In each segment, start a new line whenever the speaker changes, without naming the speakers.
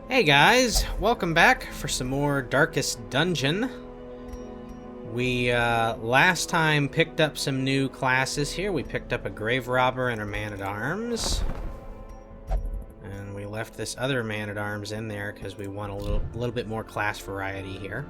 Hey guys, welcome back for some more Darkest Dungeon. We last time picked up some new classes here. We picked up a Grave Robber and a Man-at-Arms. And we left this other Man-at-Arms in there because we want a little bit more class variety here.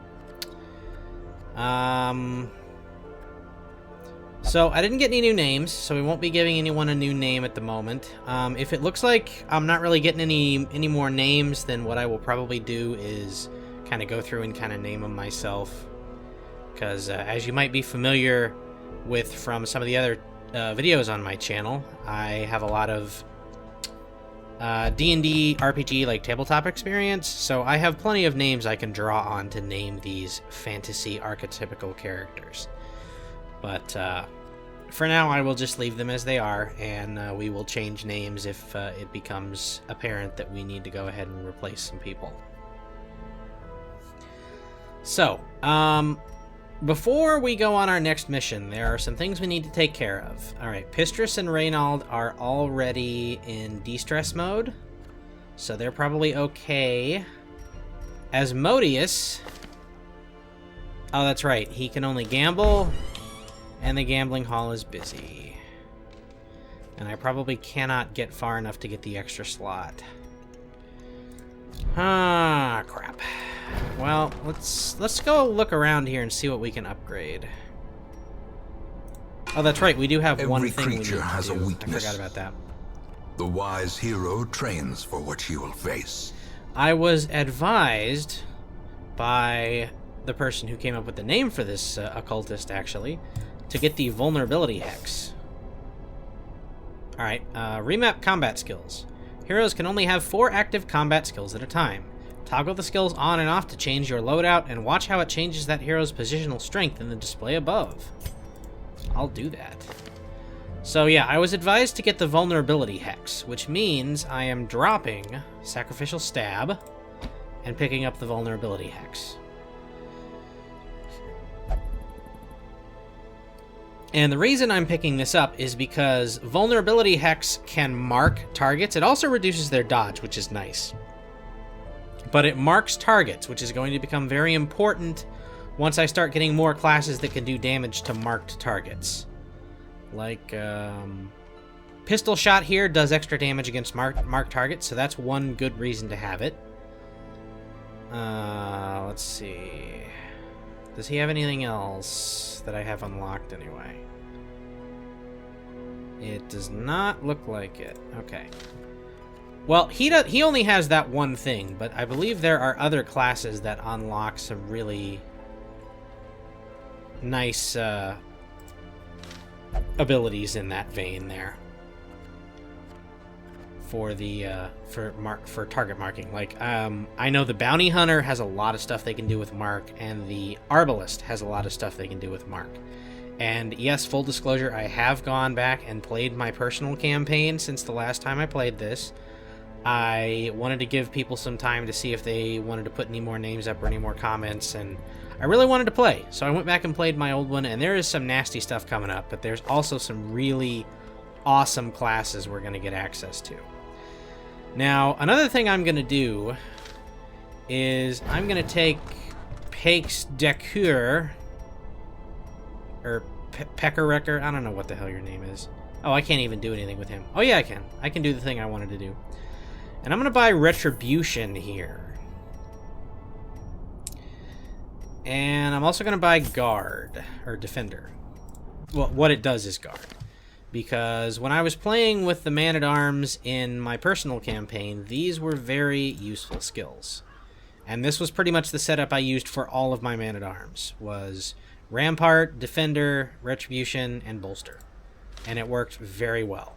So I didn't get any new names, so we won't be giving anyone a new name at the moment. If it looks like I'm not really getting any more names, then what I will probably do is kind of go through and kind of name them myself. Because as you might be familiar with from some of the other videos on my channel, I have a lot of D&D RPG like tabletop experience, so I have plenty of names I can draw on to name these fantasy archetypical characters. But for now, I will just leave them as they are, and we will change names if it becomes apparent that we need to go ahead and replace some people. So, before we go on our next mission, there are some things we need to take care of. Alright, Pistris and Reynald are already in de-stress mode, so they're probably okay. Asmodeus... Oh, that's right, he can only gamble... And the gambling hall is busy. And I probably cannot get far enough to get the extra slot. Ah, crap. Well, let's go look around here and see what we can upgrade. Oh, that's right. We do have one thing we need to do.
Every creature has a weakness.
I forgot about that.
The wise hero trains for what he will face.
I was advised by the person who came up with the name for this occultist, actually, to get the vulnerability hex. Alright, remap combat skills. Heroes can only have 4 active combat skills at a time. Toggle the skills on and off to change your loadout, and watch how it changes that hero's positional strength in the display above. I'll do that. So yeah, I was advised to get the vulnerability hex, which means I am dropping Sacrificial Stab and picking up the vulnerability hex. And the reason I'm picking this up is because Vulnerability Hex can mark targets. It also reduces their dodge, which is nice. But it marks targets, which is going to become very important once I start getting more classes that can do damage to marked targets. Like, Pistol Shot here does extra damage against marked targets, so that's one good reason to have it. Let's see... Does he have anything else that I have unlocked anyway? It does not look like it. Okay. Well, he only has that one thing, but I believe there are other classes that unlock some really nice abilities in that vein there. For the for target marking. Like I know the Bounty Hunter has a lot of stuff they can do with mark, and the Arbalist has a lot of stuff they can do with mark. And yes, full disclosure, I have gone back and played my personal campaign since the last time I played this. I wanted to give people some time to see if they wanted to put any more names up or any more comments, and I really wanted to play. So I went back and played my old one, and there is some nasty stuff coming up, but there's also some really awesome classes we're going to get access to. Now, another thing I'm going to do is I'm going to take Paix Decoeur, or Peckerrecker, I don't know what the hell your name is. Oh, I can't even do anything with him. Oh yeah, I can. I can do the thing I wanted to do. And I'm going to buy Retribution here. And I'm also going to buy Guard, or Defender. Well, what it does is Guard. Because when I was playing with the Man-at-Arms in my personal campaign, these were very useful skills. And this was pretty much the setup I used for all of my Man-at-Arms, was Rampart, Defender, Retribution, and Bolster. And it worked very well.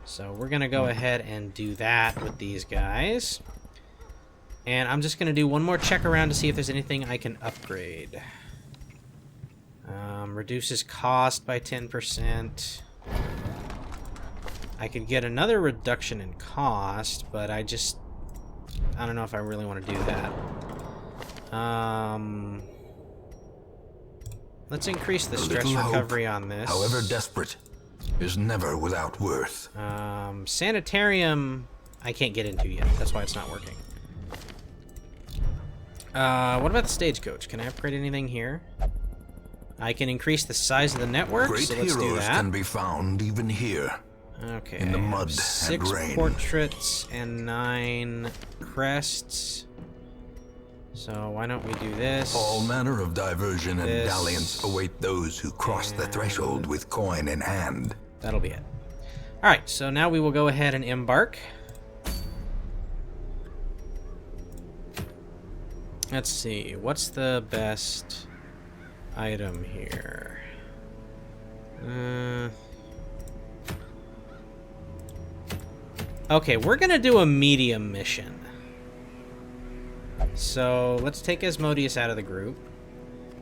So we're going to go ahead and do that with these guys. And I'm just going to do one more check around to see if there's anything I can upgrade. Reduces cost by 10%. I could get another reduction in cost, but I don't know if I really want to do that. Let's increase the stress recovery on this.
However desperate, is never without worth.
Sanitarium, I can't get into yet. That's why it's not working. What about the stagecoach? Can I upgrade anything here? I can increase the size of the network,
Great
so let's do
heroes
that.
can be found even here.
Okay.
In the mud and
6
rain.
portraits and 9 crests. So why don't we do this?
All manner of diversion and
This.
dalliance await those who cross the threshold with coin in hand.
That'll be it. Alright, so now we will go ahead and embark. Let's see, what's the best item here? Okay, we're gonna do a medium mission. So let's take Asmodeus out of the group.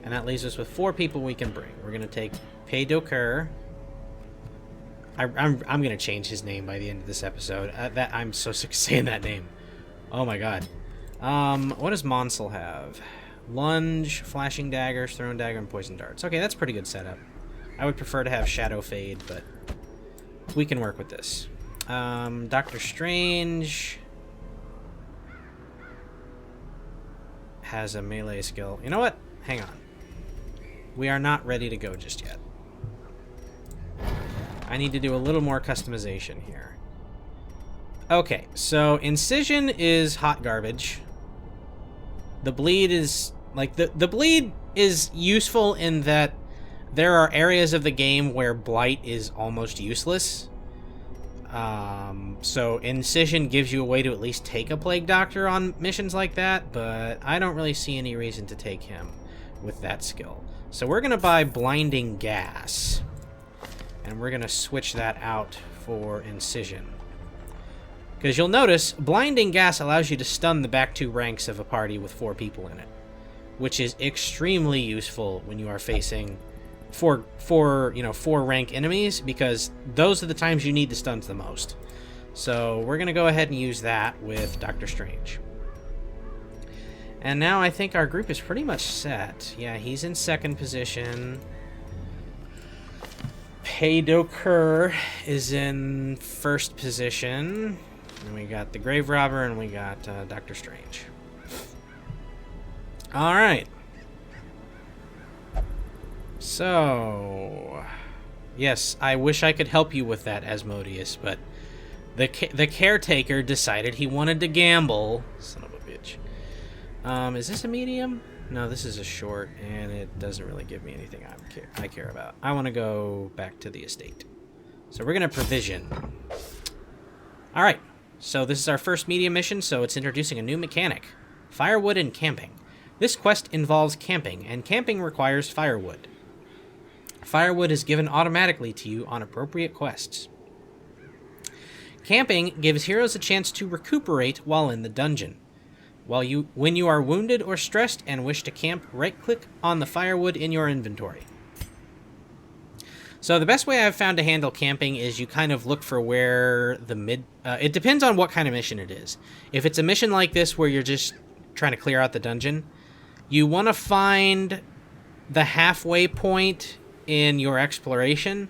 And that leaves us with 4 people we can bring. We're gonna take Paydokur. I'm gonna change his name by the end of this episode. I'm so sick of saying that name. Oh my god. What does Monsel have? Lunge, flashing daggers, thrown dagger, and poison darts. Okay, that's a pretty good setup. I would prefer to have Shadow Fade, but we can work with this. Doctor Strange has a melee skill. You know what? Hang on. We are not ready to go just yet. I need to do a little more customization here. Okay, so Incision is hot garbage. The bleed is like the bleed is useful in that there are areas of the game where blight is almost useless. So Incision gives you a way to at least take a Plague Doctor on missions like that, but I don't really see any reason to take him with that skill. So we're gonna buy Blinding Gas, and we're gonna switch that out for Incision. Because you'll notice, Blinding Gas allows you to stun the back 2 ranks of a party with 4 people in it, which is extremely useful when you are facing 4 rank enemies, because those are the times you need the stuns the most. So we're going to go ahead and use that with Doctor Strange. And now I think our group is pretty much set. Yeah, he's in 2nd position. Paydokur is in 1st position. And we got the Grave Robber, and we got Doctor Strange. Alright. So, yes, I wish I could help you with that, Asmodeus, but the caretaker decided he wanted to gamble. Son of a bitch. Is this a medium? No, this is a short, and it doesn't really give me anything I care about. I want to go back to the estate. So we're going to provision. Alright, so this is our first medium mission, so it's introducing a new mechanic. Firewood and camping. This quest involves camping, and camping requires firewood. Firewood is given automatically to you on appropriate quests. Camping gives heroes a chance to recuperate while in the dungeon. When you are wounded or stressed and wish to camp, right-click on the firewood in your inventory. So the best way I've found to handle camping is you kind of look for where the it depends on what kind of mission it is. If it's a mission like this where you're just trying to clear out the dungeon, you want to find the halfway point in your exploration,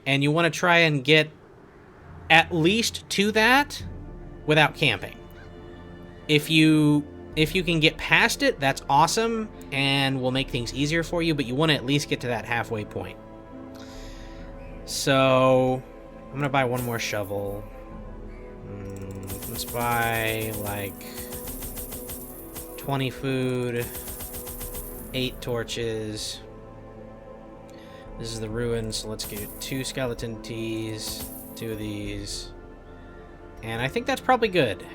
and you want to try and get at least to that without camping. If you can get past it, that's awesome and will make things easier for you, but you want to at least get to that halfway point. So I'm going to buy one more shovel. Let's buy like 20 food, 8 torches. This is the ruins, so let's get 2 skeleton teas, 2 of these. And I think that's probably good.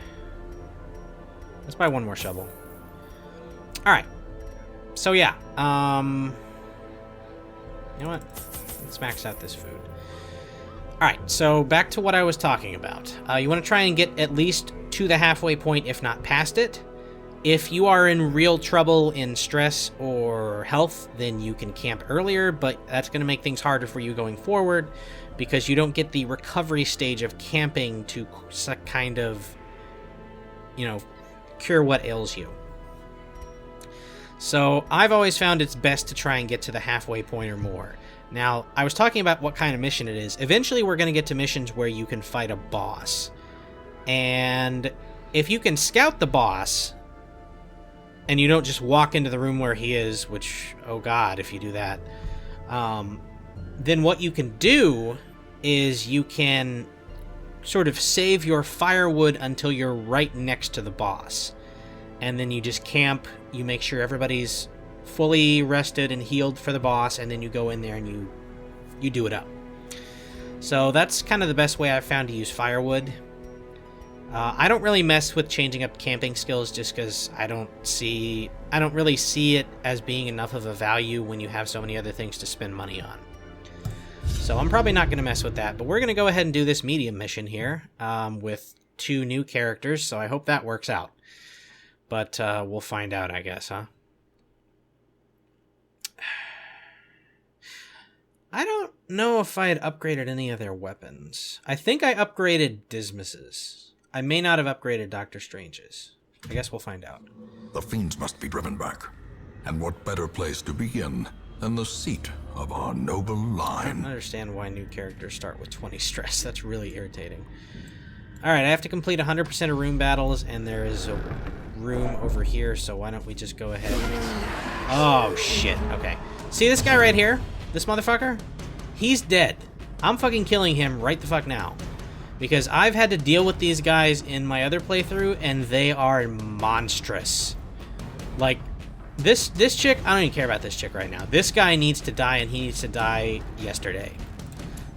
Let's buy one more shovel. Alright. So yeah, you know what? Let's max out this food. Alright, so back to what I was talking about. You want to try and get at least to the halfway point, if not past it. If you are in real trouble in stress or health, then you can camp earlier, but that's going to make things harder for you going forward because you don't get the recovery stage of camping to kind of, cure what ails you. So I've always found it's best to try and get to the halfway point or more. Now, I was talking about what kind of mission it is. Eventually, we're going to get to missions where you can fight a boss. And if you can scout the boss and you don't just walk into the room where he is, which, oh god, if you do that, then what you can do is you can sort of save your firewood until you're right next to the boss. And then you just camp, you make sure everybody's fully rested and healed for the boss, and then you go in there and you do it up. So that's kind of the best way I've found to use firewood. I don't really mess with changing up camping skills just because I don't really see it as being enough of a value when you have so many other things to spend money on. So I'm probably not going to mess with that, but we're going to go ahead and do this medium mission here with 2 new characters, so I hope that works out. But we'll find out, I guess, huh? I don't know if I had upgraded any of their weapons. I think I upgraded Dismas's. I may not have upgraded Doctor Strange's. I guess we'll find out.
The fiends must be driven back. And what better place to begin than the seat of our noble
I don't
line?
understand why new characters start with 20 stress. That's really irritating. Alright, I have to complete 100% of room battles, and there is a room over here, so why don't we just go ahead and... Oh, shit. Okay. See this guy right here? This motherfucker? He's dead. I'm fucking killing him right the fuck now. Because I've had to deal with these guys in my other playthrough, and they are monstrous. Like, this chick, I don't even care about this chick right now. This guy needs to die, and he needs to die yesterday.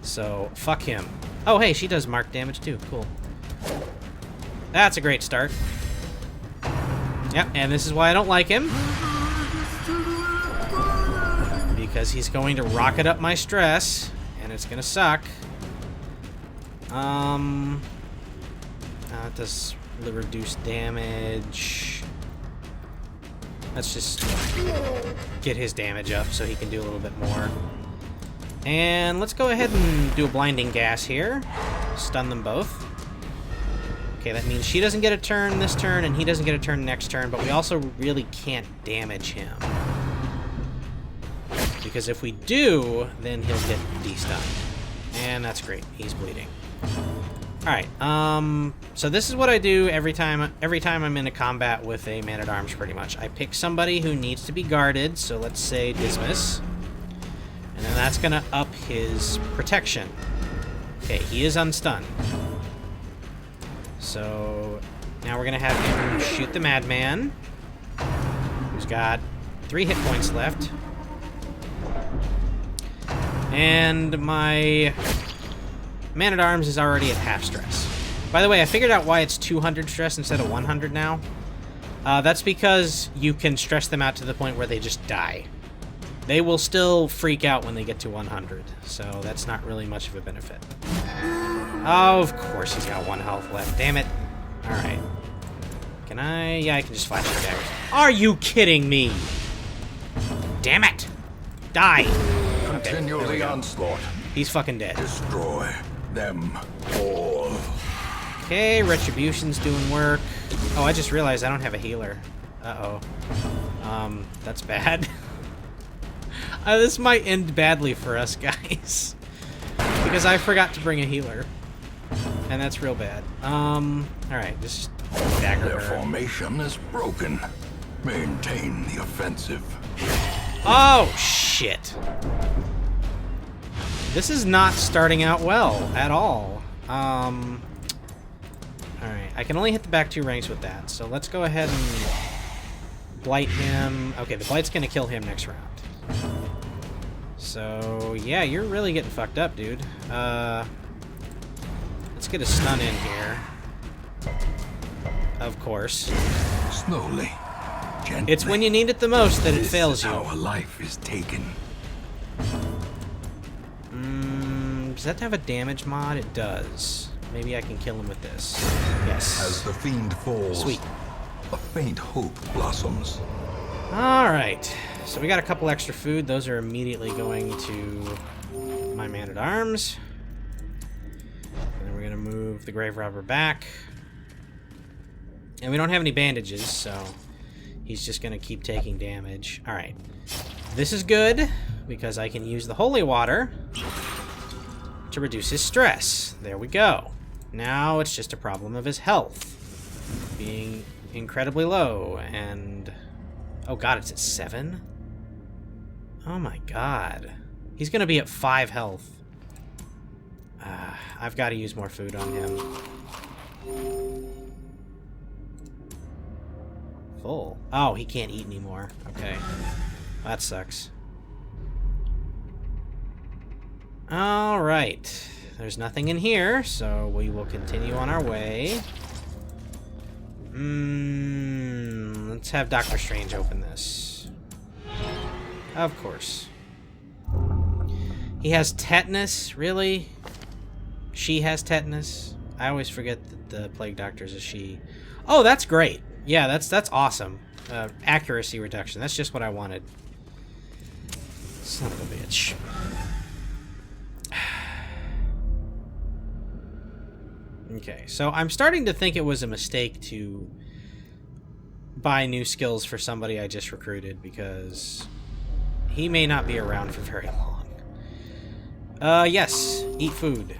So, fuck him. Oh, hey, she does mark damage too. Cool. That's a great start. Yep, and this is why I don't like him. Because he's going to rocket up my stress, and it's gonna suck. It does reduce damage. Let's just get his damage up so he can do a little bit more. And let's go ahead and do a blinding gas here. Stun them both. Okay, that means she doesn't get a turn this turn, and he doesn't get a turn next turn, but we also really can't damage him. Because if we do, then he'll get de-stunned. And that's great. He's bleeding. Alright, so this is what I do every time I'm in a combat with a man-at-arms, pretty much. I pick somebody who needs to be guarded, so let's say Dismas. And then that's gonna up his protection. Okay, he is unstunned. So now we're gonna have him shoot the madman, who's got 3 hit points left. And my man-at-arms is already at half stress. By the way, I figured out why it's 200 stress instead of 100 now. That's because you can stress them out to the point where they just die. They will still freak out when they get to 100, so that's not really much of a benefit. Oh, of course he's got 1 health left. Damn it. Alright. Can I? Yeah, I can just flash the daggers. Are you kidding me? Damn it! Die!
Continue
there we
the
go.
onslaught.
He's fucking dead.
Destroy them all.
Okay, Retribution's doing work. Oh, I just realized I don't have a healer. Uh-oh. That's bad. This might end badly for us, guys. Because I forgot to bring a healer. And that's real bad. Alright, just dagger
Their
her.
formation is broken. Maintain the offensive.
Oh, shit. This is not starting out well at all. Alright, I can only hit the back 2 ranks with that, so let's go ahead and blight him. Okay, the blight's gonna kill him next round. So, yeah, you're really getting fucked up, dude. Let's get a stun in here. Of course.
Slowly. Gently.
It's when you need it the most that it
This
fails
is
you.
how a life is taken.
Does that have a damage mod? It does. Maybe I can kill him with this. Yes.
As the fiend falls,
Sweet.
a faint hope blossoms.
Alright. So we got a couple extra food. Those are immediately going to my man-at-arms. And then we're going to move the grave robber back. And we don't have any bandages, so he's just going to keep taking damage. Alright. This is good, because I can use the holy water to reduce his stress. There we go. Now it's just a problem of his health being incredibly low, and Oh god, it's at 7? Oh my god. He's gonna be at 5 health. I've got to use more food on him. Full. Oh, he can't eat anymore. Okay. That sucks. Alright. There's nothing in here, so we will continue on our way. Let's have Doctor Strange open this. Of course. He has tetanus? Really? She has tetanus? I always forget that the Plague Doctor is a she. Oh, that's great. Yeah, that's awesome. Accuracy reduction. That's just what I wanted. Son of a bitch. Okay, so I'm starting to think it was a mistake to buy new skills for somebody I just recruited, because he may not be around for very long. Yes, eat food.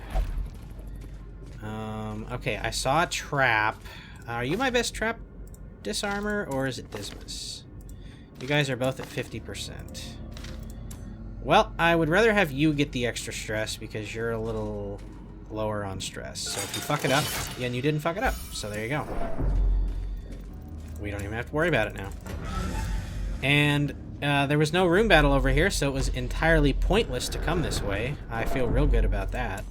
Okay, I saw a trap. Are you my best trap disarmer, or is it Dismas? You guys are both at 50%. Well, I would rather have you get the extra stress, because you're a little lower on stress. So if you fuck it up, and you didn't fuck it up, so there you go. We don't even have to worry about it now. And there was no room battle over here, so it was entirely pointless to come this way. I feel real good about that.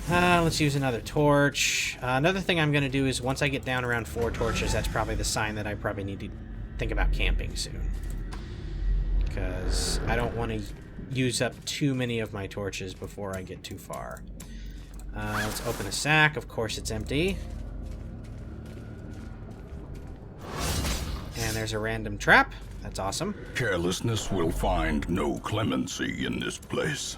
Let's use another torch. Another thing I'm going to do is once I get down around 4 torches, that's probably the sign that I probably need to think about camping soon. Because I don't want to use up too many of my torches before I get too far. Let's open a sack. Of course it's empty. And there's a random trap. That's awesome.
Carelessness will find no clemency in this place.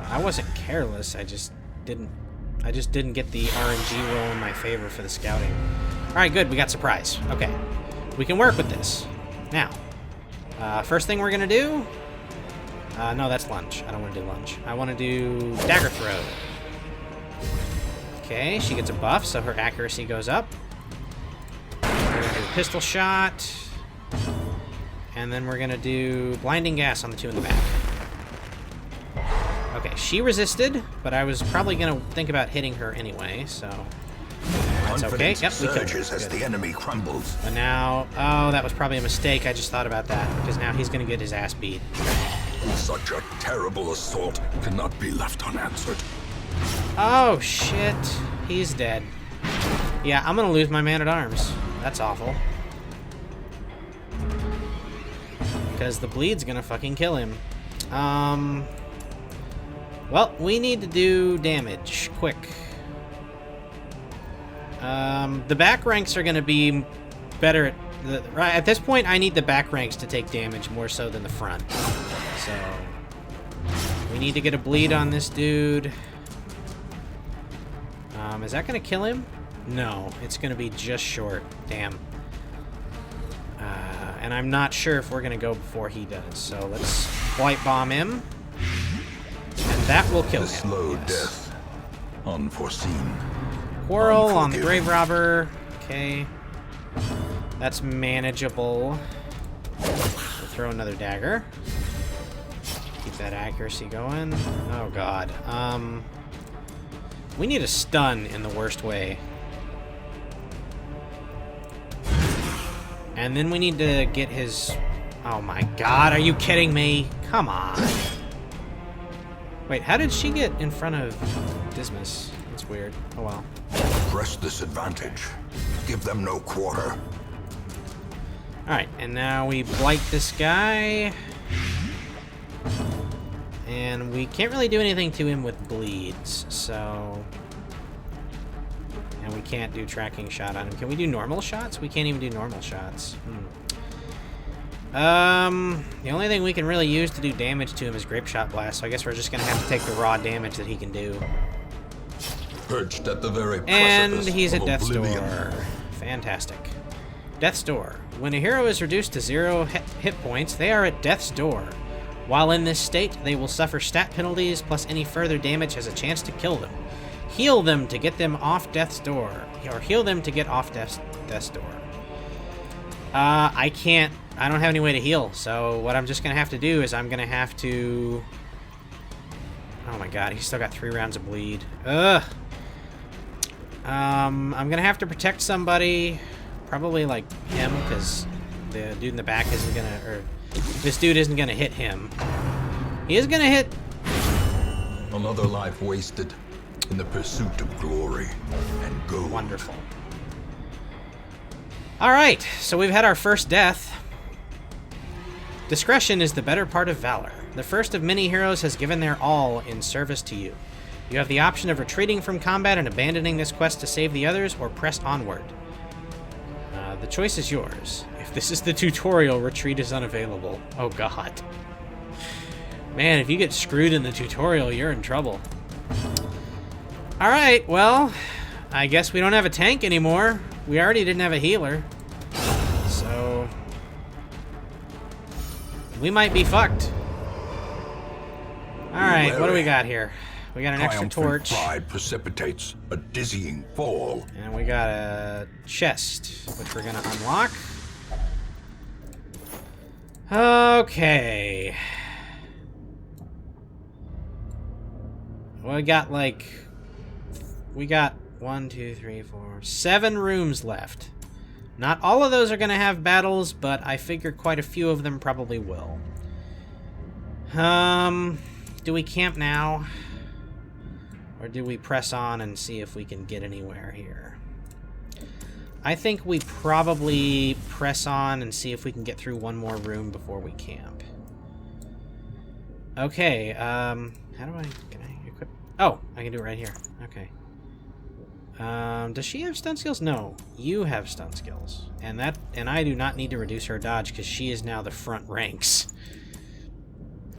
I wasn't careless. I just didn't get the RNG roll in my favor for the scouting. Alright, good. We got surprise. Okay. We can work with this. Now, first thing we're going to do... no, that's lunge. I don't want to do lunge. I want to do dagger throw. Okay, she gets a buff, so her accuracy goes up. We're going to do pistol shot. And then we're going to do blinding gas on the 2 in the back. Okay, she resisted, but I was probably going to think about hitting her anyway, so... That's okay. Yep, we killed her.
As the enemy crumbles.
But now... Oh, that was probably a mistake. I just thought about that, because now he's going to get his ass beat.
Such a terrible assault cannot be left unanswered.
Oh, shit. He's dead. Yeah, I'm going to lose my man-at-arms. That's awful. Because the bleed's going to fucking kill him. Well, we need to do damage. Quick. The back ranks are going to be better at this point, I need the back ranks to take damage more so than the front. So, we need to get a bleed on this dude. Is that going to kill him? No, it's going to be just short. Damn. And I'm not sure if we're going to go before he does. So let's white bomb him. And that will kill him.
Slow death. Unforeseen.
Quarrel on the grave robber. Okay. That's manageable. We'll throw another dagger. Keep that accuracy going. Oh god. We need a stun in the worst way. And then we need to get his... Oh my god, are you kidding me? Come on. Wait, how did she get in front of Dismas? That's weird. Oh well.
Press this advantage. Give them no quarter.
Alright, and now we blight this guy. And we can't really do anything to him with bleeds, so... And we can't do tracking shot on him. Can we do normal shots? We can't even do normal shots. The only thing we can really use to do damage to him is Grape Shot Blast, so I guess we're just gonna have to take the raw damage that he can do.
Perched at the very
and
precipice
he's at
of
Death's
oblivion.
Door. Fantastic. Death's Door. When a hero is reduced to 0 hit points, they are at Death's Door. While in this state, they will suffer stat penalties, plus any further damage has a chance to kill them. Heal them to get them off Death's Door. Or heal them to get off Death's Door. I can't. I don't have any way to heal. So what I'm just gonna have to do is I'm gonna have to. Oh my god, he's still got 3 rounds of bleed. Ugh. I'm gonna have to protect somebody, probably like him, because the dude in the back isn't gonna, or this dude isn't gonna hit him. He is gonna hit.
Another life wasted in the pursuit of glory and gold.
Wonderful. All right, so we've had our first death. Discretion is the better part of valor. The first of many heroes has given their all in service to you. You have the option of retreating from combat and abandoning this quest to save the others, or press onward. The choice is yours. If this is the tutorial, retreat is unavailable. Oh god. Man, if you get screwed in the tutorial, you're in trouble. Alright, well, I guess we don't have a tank anymore. We already didn't have a healer. So we might be fucked. Alright, what do we got here? We got an extra torch.
Pride precipitates a dizzying fall.
And we got a chest, which we're gonna unlock. Okay. Well, we got 1, 2, 3, 4, 7 rooms left. Not all of those are gonna have battles, but I figure quite a few of them probably will. Do we camp now? Or do we press on and see if we can get anywhere here? I think we probably press on and see if we can get through one more room before we camp. Okay, how do I... Can I equip... Oh, I can do it right here. Okay. Does she have stun skills? No, you have stun skills. And I do not need to reduce her dodge because she is now the front ranks.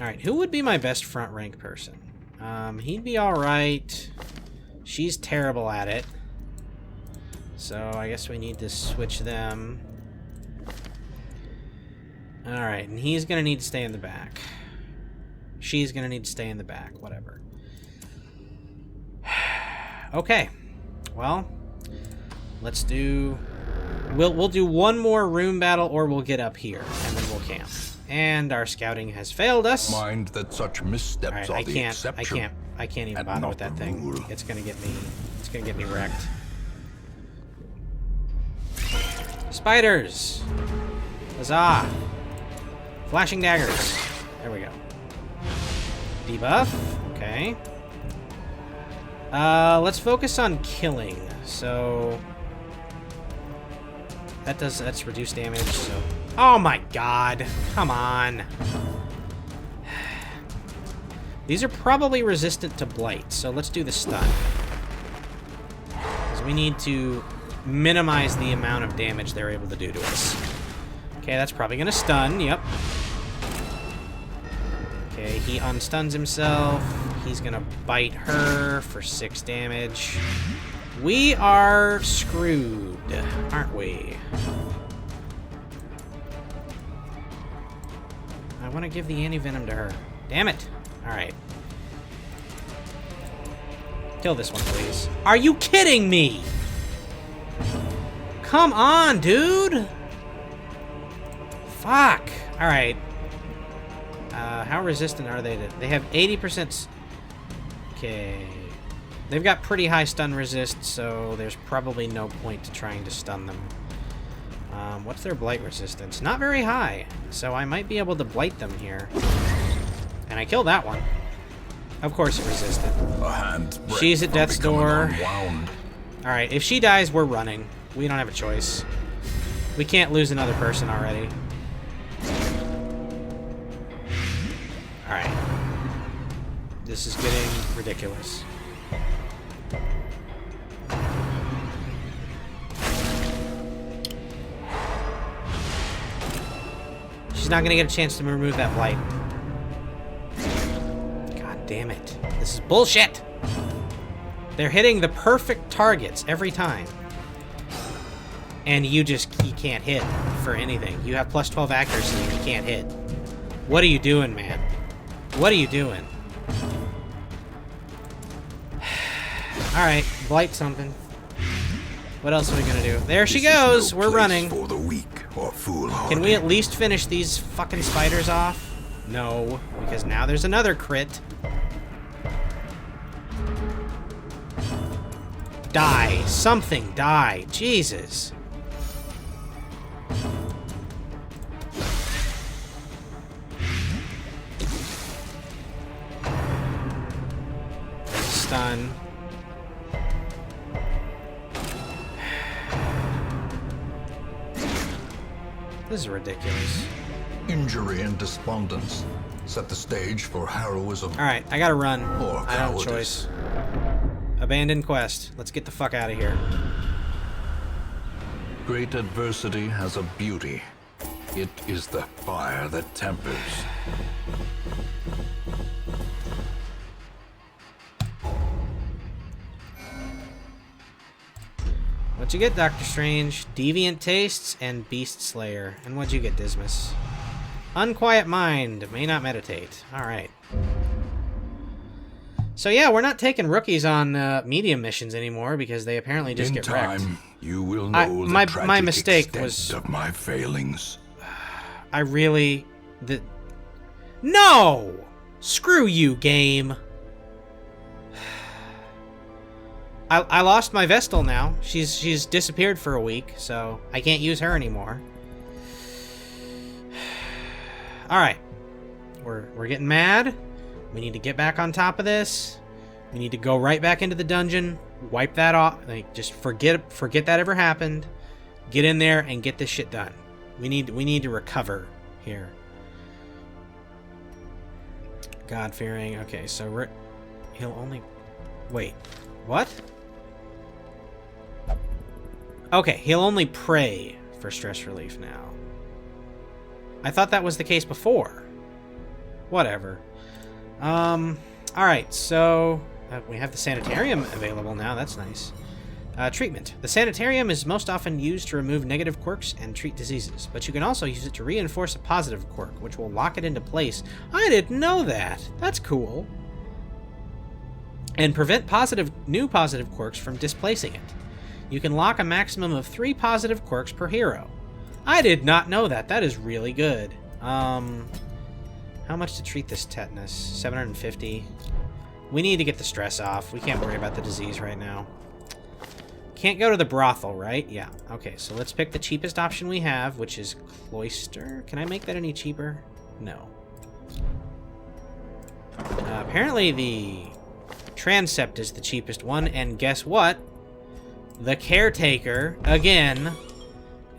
Alright, who would be my best front rank person? He'd be alright. She's terrible at it. So I guess we need to switch them. Alright, and he's gonna need to stay in the back. She's gonna need to stay in the back, whatever. Okay. Well, let's do... We'll do one more room battle, or we'll get up here, and then we'll camp. And our scouting has failed us.
Mind that such missteps are the exception.
I can't even bother with that thing. It's gonna get me wrecked. Spiders! Huzzah! Flashing daggers. There we go. Debuff. Okay. Let's focus on killing. So that's reduced damage. So, oh my god! Come on. These are probably resistant to blight, so let's do the stun. Because we need to minimize the amount of damage they're able to do to us. Okay, that's probably gonna stun. Yep. Okay, he unstuns himself. He's gonna bite her for 6 damage. We are screwed, aren't we? I want to give the anti-venom to her. Damn it! Alright. Kill this one, please. Are you kidding me? Come on, dude! Fuck! Alright. How resistant are they to... They have 80%... Okay. They've got pretty high stun resist, so there's probably no point to trying to stun them. What's their blight resistance? Not very high, so I might be able to blight them here. And I killed that one. Of course it resisted. She's at death's door. Alright, if she dies, we're running. We don't have a choice. We can't lose another person already. Alright. This is getting ridiculous. She's not gonna get a chance to remove that blight. God damn it. This is bullshit! They're hitting the perfect targets every time. And you can't hit for anything. You have plus 12 accuracy and you can't hit. What are you doing, man? What are you doing? Alright, blight something. What else are we gonna do? There she goes! We're running.
For the weak or foolhardy.
Can we at least finish these fucking spiders off? No, because now there's another crit. Die. Something die. Jesus. Stun. This is ridiculous.
Injury and despondence set the stage for heroism.
Alright, I gotta run.
Or
I don't have a
cowardice.
choice. Abandoned quest. Let's get the fuck out of here.
Great adversity has a beauty. It is the fire that tempers.
What'd you get, Doctor Strange? Deviant Tastes and Beast Slayer. And what'd you get, Dismas? Unquiet Mind. May not meditate. Alright. So yeah, we're not taking rookies on medium missions anymore because they apparently just get wrecked.
In time, you will know
my
the tragic
mistake
extent
was-
of my failings.
I really... No! Screw you, game. I lost my Vestal now. She's disappeared for a week, so I can't use her anymore. Alright. We're getting mad. We need to get back on top of this. We need to go right back into the dungeon. Wipe that off. Like, just forget that ever happened. Get in there and get this shit done. We need to recover here. God-fearing. Okay, so he'll only... Wait. What? Okay, he'll only pray for stress relief now. I thought that was the case before. Whatever. Alright, so... we have the sanitarium available now. That's nice. Treatment. The sanitarium is most often used to remove negative quirks and treat diseases, but you can also use it to reinforce a positive quirk, which will lock it into place. I didn't know that. That's cool. And prevent new positive quirks from displacing it. You can lock a maximum of 3 positive quirks per hero. I did not know that. That is really good. How much to treat this tetanus? 750. We need to get the stress off. We can't worry about the disease right now. Can't go to the brothel, right? Yeah. Okay, so let's pick the cheapest option we have, which is Cloister. Can I make that any cheaper? No. Apparently the Transept is the cheapest one, and guess what? The Caretaker, again,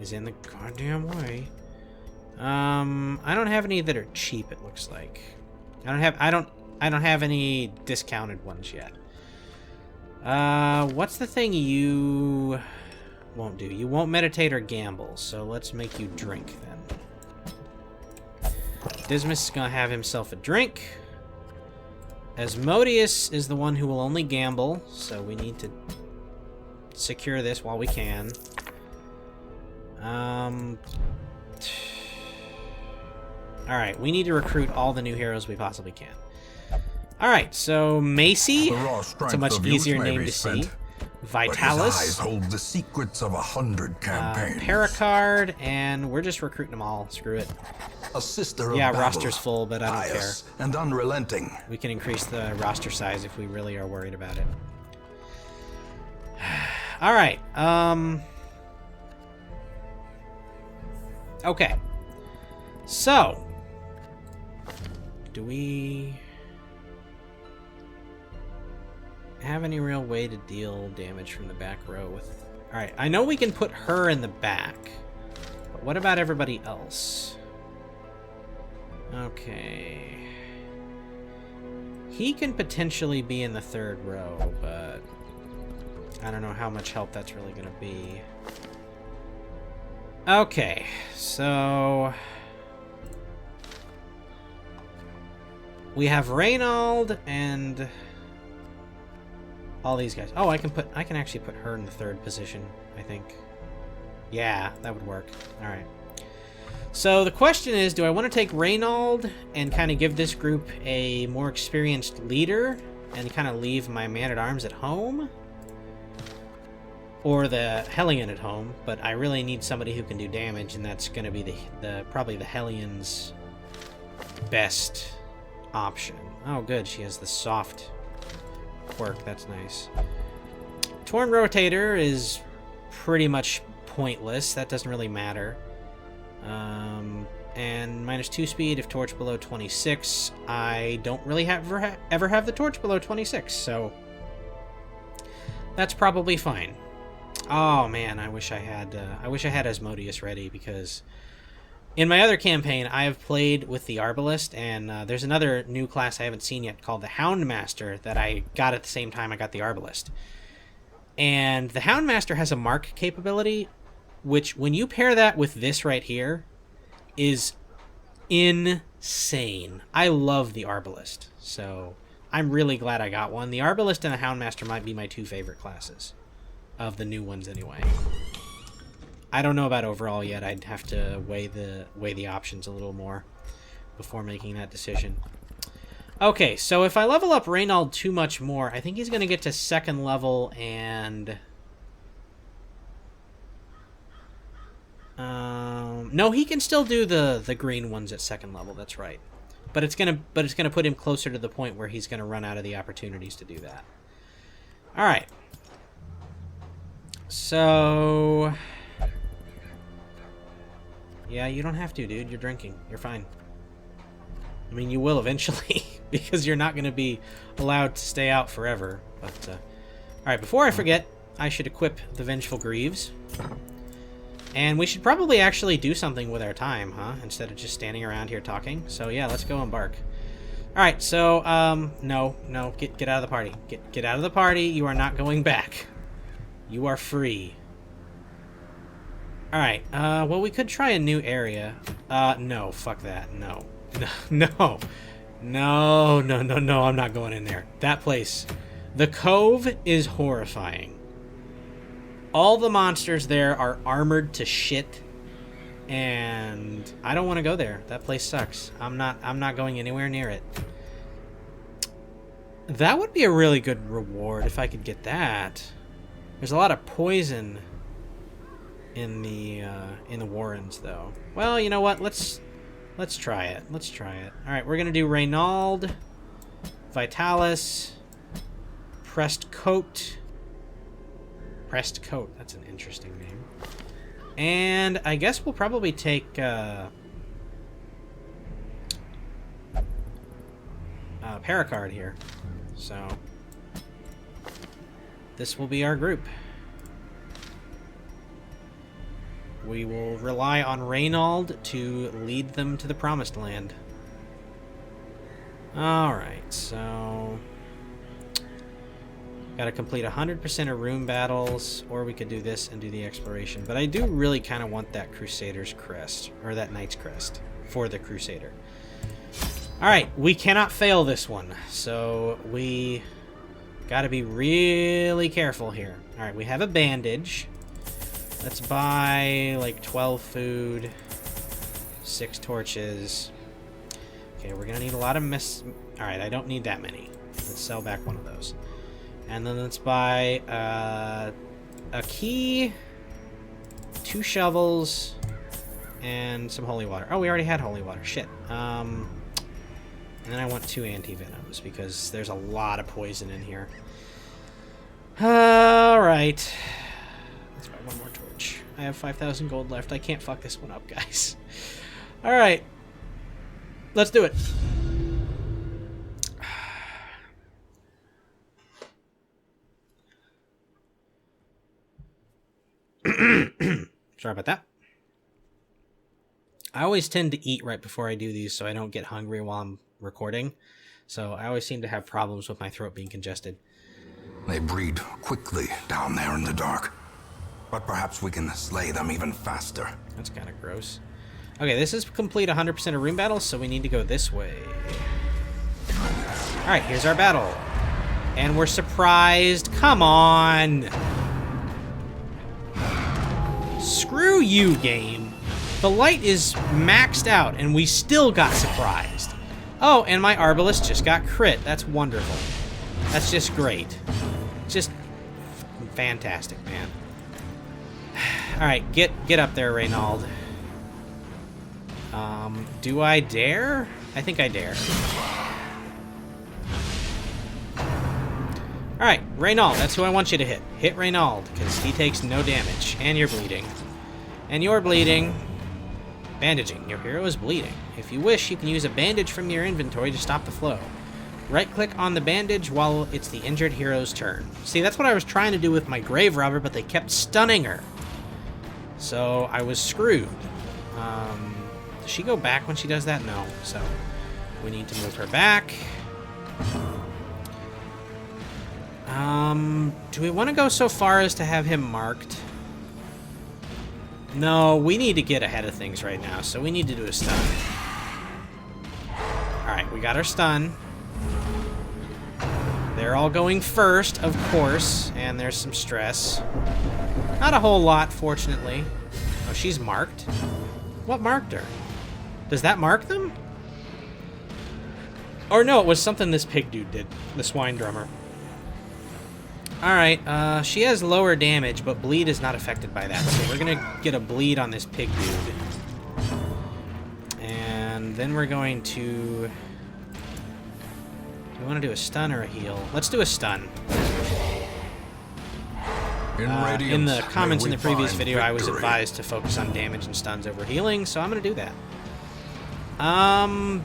is in the goddamn way. I don't have any that are cheap, it looks like. I don't have any discounted ones yet. What's the thing you won't do? You won't meditate or gamble, so let's make you drink then. Dismas is gonna have himself a drink. Asmodeus is the one who will only gamble, so we need to secure this while we can. Alright, we need to recruit all the new heroes we possibly can. Alright, so Macy. It's a much easier name to see. Vitalis.
But his eyes hold the secrets of 100 campaigns.
Paracard, and we're just recruiting them all. Screw it.
A sister of
Yeah,
battle,
roster's full, but I don't care.
pious and unrelenting.
We can increase the roster size if we really are worried about it. Alright, okay. So, do we have any real way to deal damage from the back row with... Alright, I know we can put her in the back, but what about everybody else? Okay. He can potentially be in the third row, but I don't know how much help that's really going to be. Okay, so we have Reynald and all these guys. Oh, I can actually put her in the third position, I think. Yeah, that would work. All right. So the question is, do I want to take Reynald and kind of give this group a more experienced leader and kind of leave my man-at-arms at home? or the Hellion at home, but I really need somebody who can do damage, and that's going to be probably the Hellion's best option. Oh, good, she has the soft quirk. That's nice. Torn Rotator is pretty much pointless. That doesn't really matter. And -2 speed if torch below 26. I don't really ever have the torch below 26, so that's probably fine. Oh man, I wish I had Asmodeus ready, because in my other campaign I have played with the Arbalest, and there's another new class I haven't seen yet called the Houndmaster that I got at the same time I got the Arbalest. And the Houndmaster has a mark capability, which when you pair that with this right here, is insane. I love the Arbalest, so I'm really glad I got one. The Arbalest and the Houndmaster might be my two favorite classes. Of the new ones, anyway. I don't know about overall yet. I'd have to weigh the options a little more before making that decision. Okay, so if I level up Reynald too much more, I think he's going to get to 2nd level and... no, he can still do the green ones at 2nd level. That's right, but it's gonna put him closer to the point where he's gonna run out of the opportunities to do that. All right. So, yeah, you don't have to, dude. You're drinking. You're fine. I mean, you will eventually, because you're not going to be allowed to stay out forever. But, all right, before I forget, I should equip the Vengeful Greaves. And we should probably actually do something with our time, huh? Instead of just standing around here talking. So, yeah, let's go embark. All right, so, no, get out of the party. Get out of the party. You are not going back. You are free. Alright, well, we could try a new area. No, fuck that. No, I'm not going in there. That place. The Cove is horrifying. All the monsters there are armored to shit, and I don't want to go there. That place sucks. I'm not going anywhere near it. That would be a really good reward if I could get that. There's a lot of poison in the Warrens, though. Well, you know what? Let's try it. Let's try it. All right, we're gonna do Reynald, Vitalis, Pressed Coat. Pressed Coat. That's an interesting name. And I guess we'll probably take Paracard here. So this will be our group. We will rely on Reynald to lead them to the Promised Land. Alright, so... gotta complete 100% of room battles, or we could do this and do the exploration. But I do really kind of want that Crusader's Crest, or that Knight's Crest, for the Crusader. Alright, we cannot fail this one, so we... gotta be really careful here. Alright, we have a bandage. Let's buy, like, 12 food, 6 torches. Okay, we're gonna need a lot of Alright, I don't need that many. Let's sell back one of those. And then let's buy, a key, 2 shovels, and some holy water. Oh, we already had holy water. Shit. And then I want 2 anti-venoms, because there's a lot of poison in here. Alright. Let's buy one more torch. I have 5,000 gold left. I can't fuck this one up, guys. Alright. Let's do it. Sorry about that. I always tend to eat right before I do these so I don't get hungry while I'm recording. So I always seem to have problems with my throat being congested.
They breed quickly down there in the dark. But perhaps we can slay them even faster.
That's kind of gross. Okay, this is complete 100% of room battles, so we need to go this way. Alright, here's our battle. And we're surprised. Come on! Screw you, game. The light is maxed out, and we still got surprised. Oh, and my Arbalest just got crit. That's wonderful. That's just great. Just fantastic, man. Alright, get up there, Reynald. Do I dare? I think I dare. Alright, Reynald, that's who I want you to hit. Hit Reynald, because he takes no damage. And you're bleeding. And you're bleeding. Bandaging. Your hero is bleeding. If you wish, you can use a bandage from your inventory to stop the flow. Right-click on the bandage while it's the injured hero's turn. See, that's what I was trying to do with my grave robber, but they kept stunning her. So I was screwed. Does she go back when she does that? No. So we need to move her back. Do we want to go so far as to have him marked? No, we need to get ahead of things right now, so we need to do a stun. Alright, we got our stun. They're all going first, of course, and there's some stress. Not a whole lot, fortunately. Oh, she's marked? What marked her? Does that mark them? Or no, it was something this pig dude did. The swine drummer. Alright, she has lower damage, but bleed is not affected by that. So we're gonna get a bleed on this pig dude. And then we're going to... Do we want to do a stun or a heal? Let's do a stun. In the comments in the previous video, I was advised to focus on damage and stuns over healing, so I'm going to do that.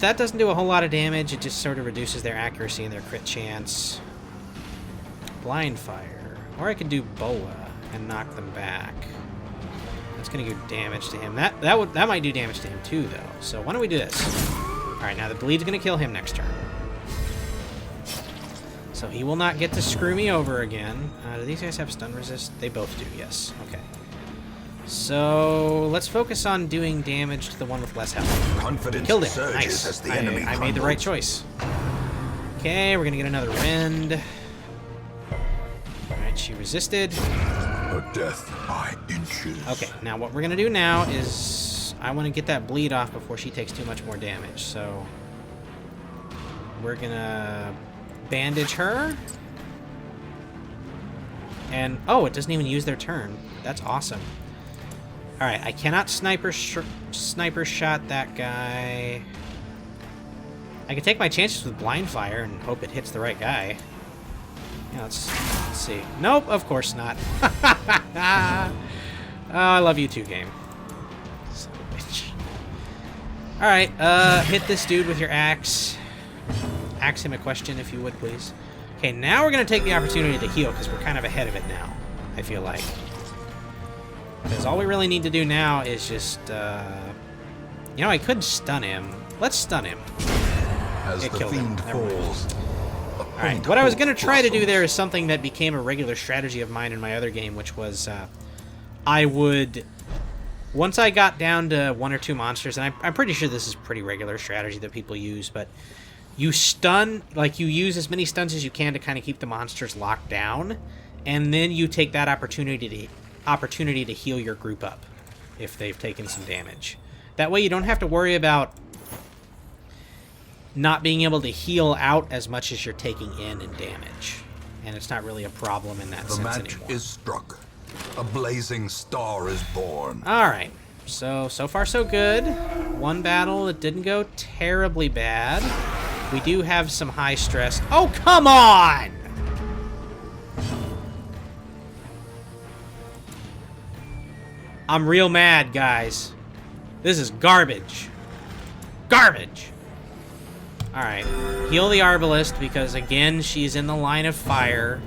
That doesn't do a whole lot of damage. It just sort of reduces their accuracy and their crit chance. Blind Fire. Or I could do Boa and knock them back. That's going to do damage to him. That might do damage to him too, though. So why don't we do this? Alright, now the bleed's going to kill him next turn. So he will not get to screw me over again. Do these guys have stun resist? They both do, yes. Okay. So let's focus on doing damage to the one with less health.
Confidence
Killed him.
surges
Nice.
as the enemy
I made the right choice. Okay, we're gonna get another rend. Alright, she resisted.
A death by inches.
Okay, now what we're gonna do now is I want to get that bleed off before she takes too much more damage. So we're gonna bandage her. And oh, it doesn't even use their turn. That's awesome. Alright, I cannot sniper shot that guy. I can take my chances with blind fire and hope it hits the right guy. Yeah, let's see. Nope, of course not. Oh, I love you too, game. Son of a bitch. Alright, hit this dude with your axe. Ask him a question, if you would, please. Okay, now we're going to take the opportunity to heal, because we're kind of ahead of it now, I feel like. Because all we really need to do now is just, you know, I could stun him. Let's stun him.
As the fiend falls.
Alright, what I was going to try to do there is something that became a regular strategy of mine in my other game, which was, I would... Once I got down to 1 or 2 monsters, and I'm pretty sure this is pretty regular strategy that people use, but you stun, like you use as many stuns as you can to kind of keep the monsters locked down, and then you take that opportunity to heal your group up if they've taken some damage. That way you don't have to worry about not being able to heal out as much as you're taking in damage. And it's not really a problem in that sense anymore.
The match is struck. A blazing star is born.
Alright, so far so good. One battle, it didn't go terribly bad. We do have some high stress. Oh, come on! I'm real mad, guys. This is garbage. Garbage! Alright, heal the Arbalest, because again, she's in the line of fire.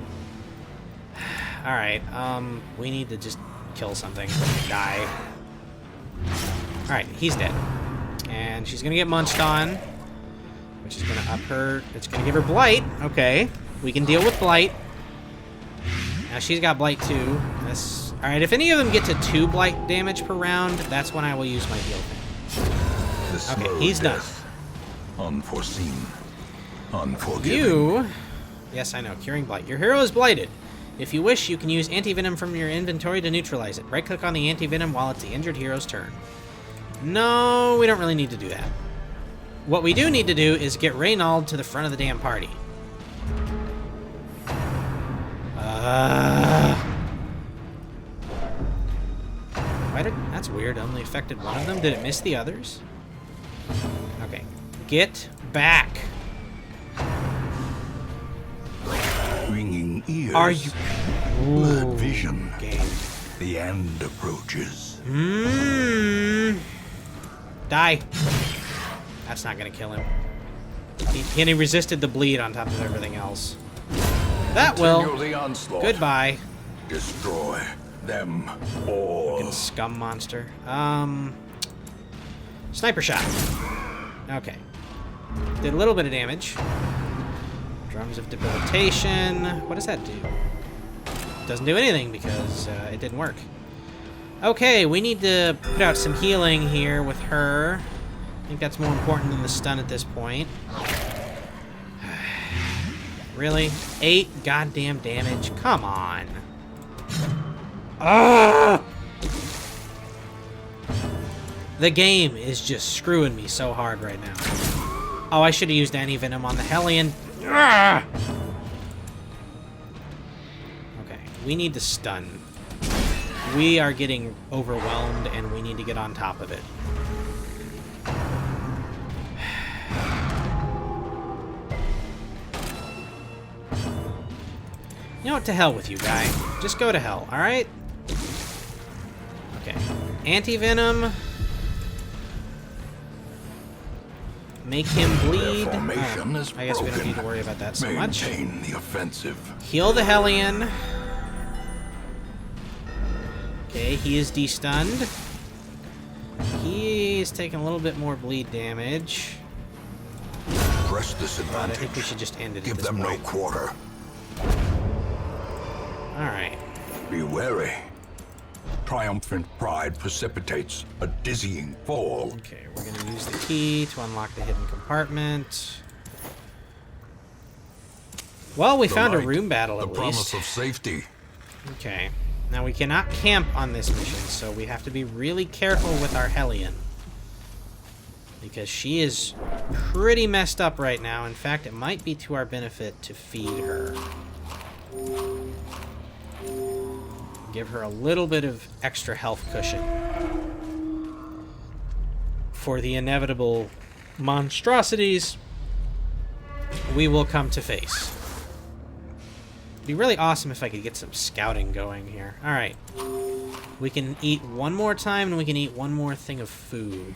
Alright, we need to just kill something. Die. Alright, he's dead. And she's gonna get munched on, which is gonna up her... It's gonna give her Blight. Okay, we can deal with Blight. Now she's got Blight too. Alright, if any of them get to 2 Blight damage per round, that's when I will use my heal thing. Okay, he's done.
Unforeseen. Unforgiving.
You... Yes, I know. Curing Blight. Your hero is blighted. If you wish, you can use anti-venom from your inventory to neutralize it. Right-click on the anti-venom while it's the injured hero's turn. No, we don't really need to do that. What we do need to do is get Reynald to the front of the damn party. That's weird. Only affected one of them. Did it miss the others? Okay. Get back.
Ringing ears.
Are you...
Blurred vision.
Game.
The end approaches.
Die. That's not gonna kill him. He resisted the bleed on top of everything else. That will.
Continue the onslaught.
Goodbye.
Destroy them all.
Fucking scum monster. Sniper shot. Okay. Did a little bit of damage. Drums of debilitation. What does that do? Doesn't do anything because it didn't work. Okay, we need to put out some healing here with her. I think that's more important than the stun at this point. Really? 8 goddamn damage? Come on. Ah! The game is just screwing me so hard right now. Oh, I should have used Anti-Venom on the Hellion. Ah! Okay, we need to stun. We are getting overwhelmed, and we need to get on top of it. You know what? To hell with you, guy. Just go to hell, alright? Okay. Anti-Venom. Make him bleed.
Formation is
I guess we don't
broken.
need to worry about that so much.
Maintain the offensive.
Heal the Hellion. Okay, he is de-stunned. He's taking a little bit more bleed damage.
Press
But I
disadvantage.
think we should just end it
Give
at this
them
point.
no quarter.
Alright.
Be wary. Triumphant pride precipitates a dizzying fall.
Okay, we're gonna use the key to unlock the hidden compartment. Well, we
The
found a
light,
room battle
the
at
promise
least.
of safety.
Okay. Now we cannot camp on this mission, so we have to be really careful with our Hellion. Because she is pretty messed up right now. In fact, it might be to our benefit to feed her. Give her a little bit of extra health cushion. For the inevitable monstrosities we will come to face. It'd be really awesome if I could get some scouting going here. Alright. We can eat one more time and we can eat one more thing of food.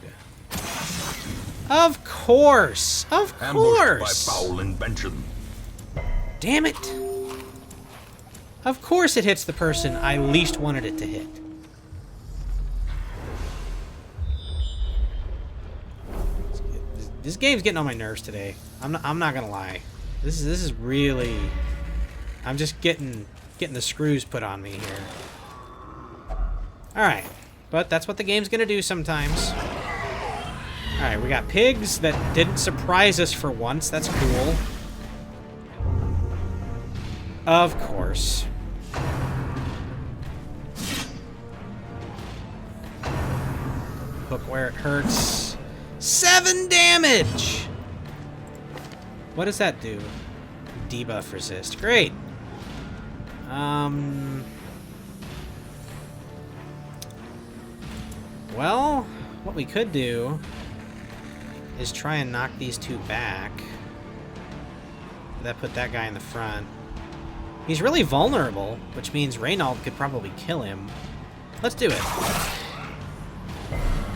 Of course! Of course!
Ambushed by foul invention.
Damn it! Of course it hits the person I least wanted it to hit. This game's getting on my nerves today. I'm not gonna lie. This is really. I'm just getting the screws put on me here. All right, but that's what the game's gonna do sometimes. All right, we got pigs that didn't surprise us for once. That's cool. Of course. Hook where it hurts. 7 damage! What does that do? Debuff resist. Great. Well, what we could do is try and knock these two back. That put that guy in the front. He's really vulnerable, which means Reynald could probably kill him. Let's do it.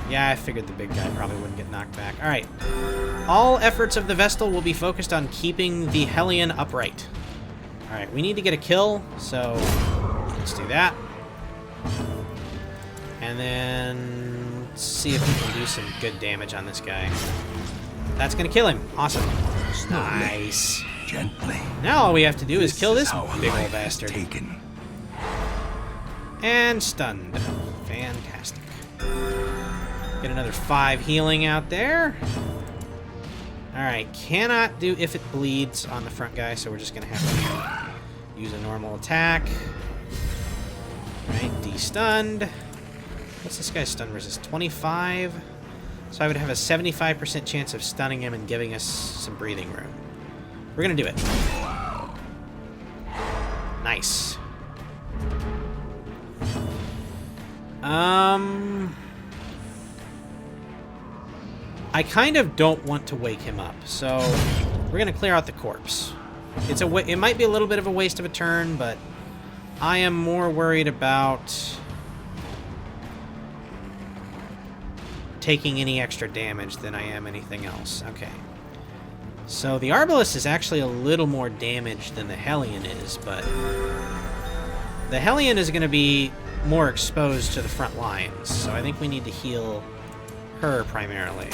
Yeah, I figured the big guy probably wouldn't get knocked back. Alright. All efforts of the Vestal will be focused on keeping the Hellion upright. Alright, we need to get a kill, so let's do that. And then let's see if we can do some good damage on this guy. That's gonna kill him. Awesome. Nice.
Gently.
Now all we have to do is kill this
how
big old
life is
bastard.
taken.
And stunned. Fantastic. Get another 5 healing out there. Alright, cannot do if it bleeds on the front guy, so we're just going to have to use a normal attack. Alright, de-stunned. What's this guy's stun resist? 25? So I would have a 75% chance of stunning him and giving us some breathing room. We're going to do it. Nice. I kind of don't want to wake him up, so we're gonna clear out the corpse. It might be a little bit of a waste of a turn, but I am more worried about taking any extra damage than I am anything else. Okay. So the Arbalest is actually a little more damaged than the Hellion is, but the Hellion is going to be more exposed to the front lines, so I think we need to heal her primarily.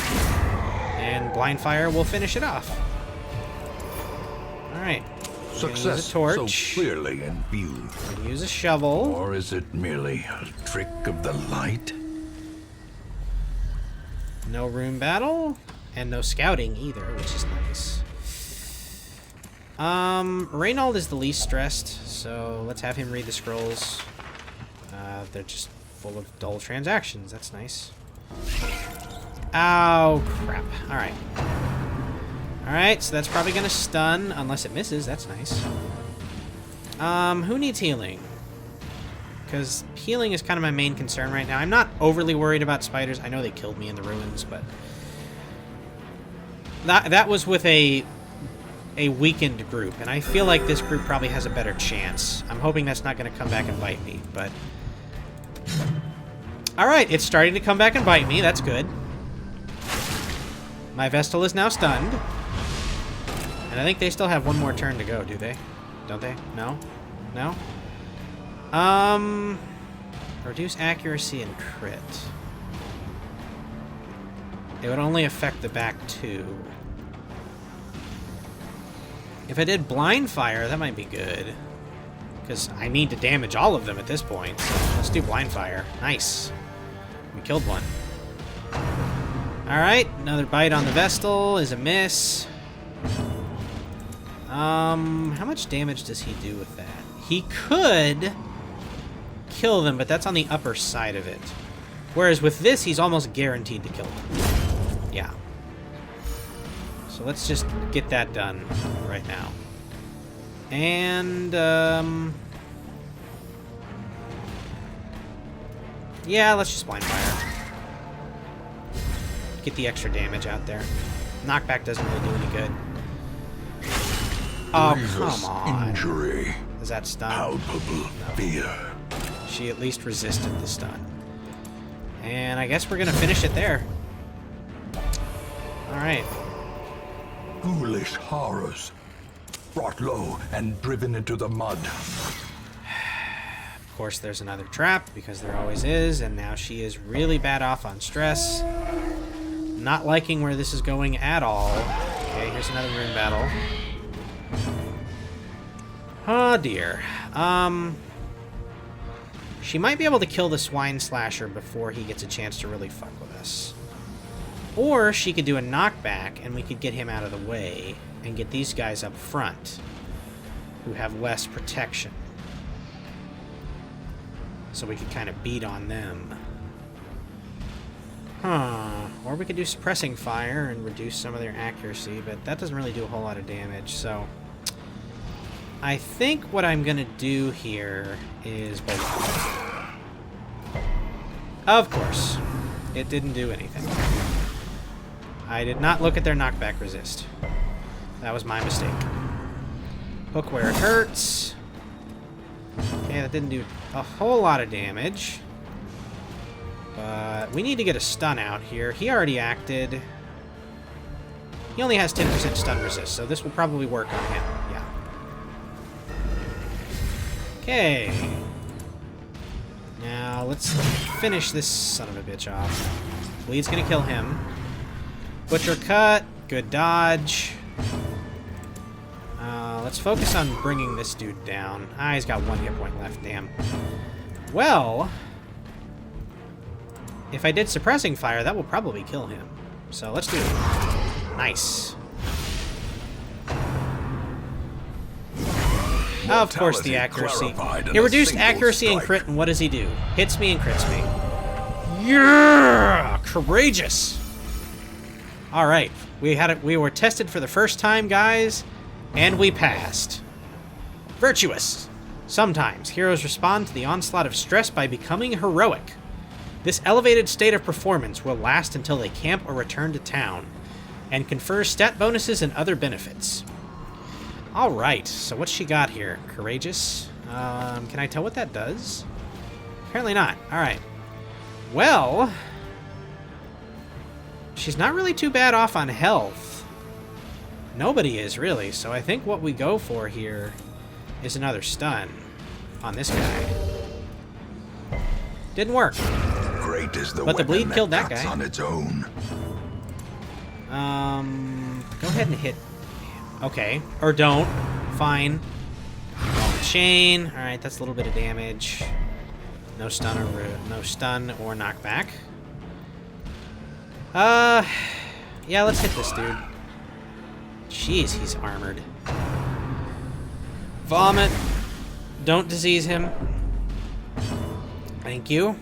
And Blind Fire will finish it off. Alright.
Success
use a torch.
so clearly in view.
Use a shovel.
Or is it merely a trick of the light?
No room battle. And no scouting either, which is nice. Reynold is the least stressed, so let's have him read the scrolls. They're just full of dull transactions. That's nice. Oh, crap. Alright. Alright, so that's probably going to stun, unless it misses. That's nice. Who needs healing? Because healing is kind of my main concern right now. I'm not overly worried about spiders. I know they killed me in the ruins, but that was with a weakened group, and I feel like this group probably has a better chance. I'm hoping that's not going to come back and bite me, but alright, it's starting to come back and bite me. That's good. My Vestal is now stunned. And I think they still have one more turn to go, do they? Don't they? No? No? Reduce accuracy and crit. It would only affect the back two. If I did Blind Fire, that might be good. Because I need to damage all of them at this point. So let's do Blind Fire. Nice. We killed one. Alright, another bite on the Vestal is a miss. How much damage does he do with that? He could kill them, but that's on the upper side of it. Whereas with this, he's almost guaranteed to kill them. Yeah. So let's just get that done right now. And, yeah, let's just Blind Fire. Get the extra damage out there. Knockback doesn't really do any good. Oh, come on.
Injury.
Is that stun?
Palpable fear.
She at least resisted the stun. And I guess we're going to finish it there. Alright.
Foolish horrors. Brought low and driven into the mud.
Of course, there's another trap, because there always is, and now she is really bad off on stress. Not liking where this is going at all. Okay, here's another rune battle. Oh dear. She might be able to kill the Swine Slasher before he gets a chance to really fuck with us. Or she could do a knockback and we could get him out of the way and get these guys up front who have less protection. So we could kind of beat on them. Huh. Or we could do Suppressing Fire and reduce some of their accuracy, but that doesn't really do a whole lot of damage, so I think what I'm going to do here is Bulldog. Of course. It didn't do anything. I did not look at their knockback resist. That was my mistake. Hook where it hurts. Okay, that didn't do a whole lot of damage. But we need to get a stun out here. He already acted. He only has 10% stun resist, so this will probably work on him. Yeah. Okay. Now, let's finish this son of a bitch off. Bleed's gonna kill him. Butcher cut. Good dodge. Let's focus on bringing this dude down. Ah, he's got 1 hit point left. Damn. Well, if I did Suppressing Fire, that will probably kill him. So let's do it. Nice. Of course, the accuracy. It reduced accuracy and crit, and what does he do? Hits me and crits me. Yeah! Courageous! Alright. We were tested for the first time, guys, and we passed. Virtuous. Sometimes, heroes respond to the onslaught of stress by becoming heroic. This elevated state of performance will last until they camp or return to town, and confers stat bonuses and other benefits. Alright, so what's she got here? Courageous? Can I tell what that does? Apparently not. Alright. Well, she's not really too bad off on health. Nobody is, really, so I think what we go for here is another stun on this guy. Didn't work.
Great is the
But the bleed
weapon
killed that
cuts
guy.
on its own.
Go ahead and hit. Okay, or don't. Fine. Chain. All right, that's a little bit of damage. No stun or knockback. Yeah, let's hit this dude. Jeez, he's armored. Vomit. Don't disease him. Thank you.